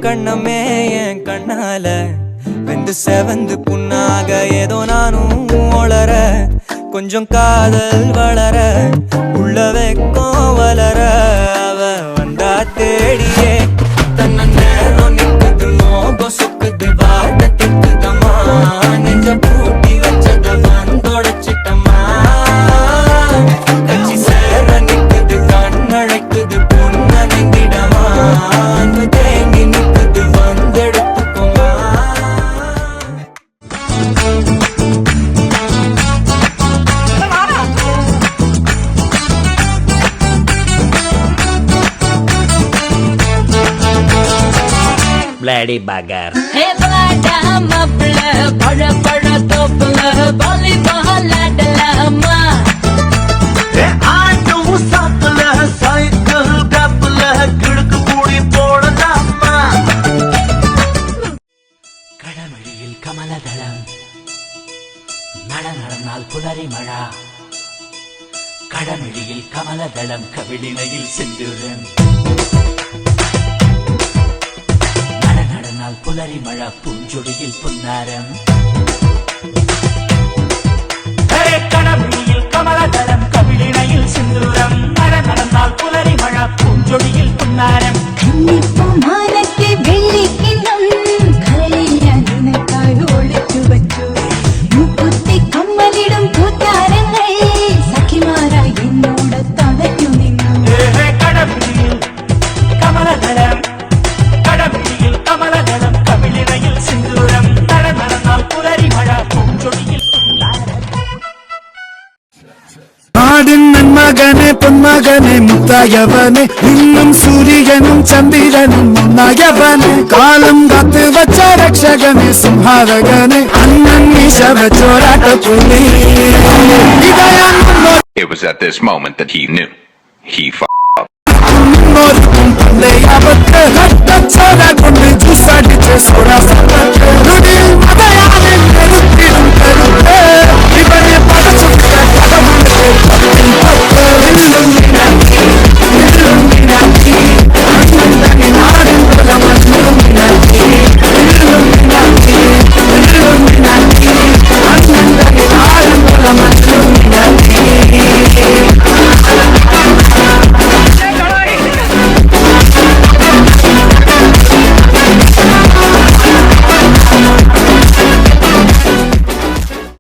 கண்ணமே என் கண்ணால வெந்து செவந்து புண்ணாக ஏதோ நானும் ஒளர கொஞ்சம் காதல் வளர உள்ள வெக்கம் வளர அவ வந்தா தேடியே தன்ன நேரம் நிக்குது மோகம் சுக்குது வாட்ட திக்குதம்மா நெஞ்ச பூட்டி வச்சத வந்தொடச்சிட்டம்மா கட்சி சேர நிக்குது கண்ணழைக்குது பொன்னணைந்திடமா அன்பு தேங்கி நிக்குது வந்தெடுத்துக்குமா Bloody bugger. Hey, blada mapla, pada pada topla, bali bahala dalama. Hey, aandu saapla, cycle gapla, kidku pudi podalama. கடமழியில் கமலதளம் நடநடனால் புலரி மழா கடமழியில் கமலதளம் கவிழினையில் செந்துடன் நடநடனால் புலரி மழா பூஞ்சொடியில் புன்னாரம் கடமழியில் கமலதளம் கவிழினையில் செந்துரம் நடநடனால் புலரி மழா பூஞ்சொடியில் புன்னாரம் கன்னிப்பு மானத்தை வெள்ளிக்கிண்ணம் கரளில நினைக்காய் ஒழிச்சு வச்சு முக்குத்தி கம்மலிடும் கூத்தாரங்கள் சகிமாரா என்னோட தடையும் நின்னும் கடமழியில் கமலதளம் கடமழியில் கமலதளம் கவிழினையில் செந்துரம் நடநடனால் புலரி மழா பூஞ்சொடியில் புன்னாரம் நாடின் நன்மகனே பொன்மகனே முத்தாயவனே இன்னும் சூரியனும் சந்திரனும் முன்னாயவனே காலம் காத்து வச்ச ரட்சகனே சிம்ஹாரகனே அண்ணன் மீச வச்சோராட்ட புலி It was at this moment that he knew. He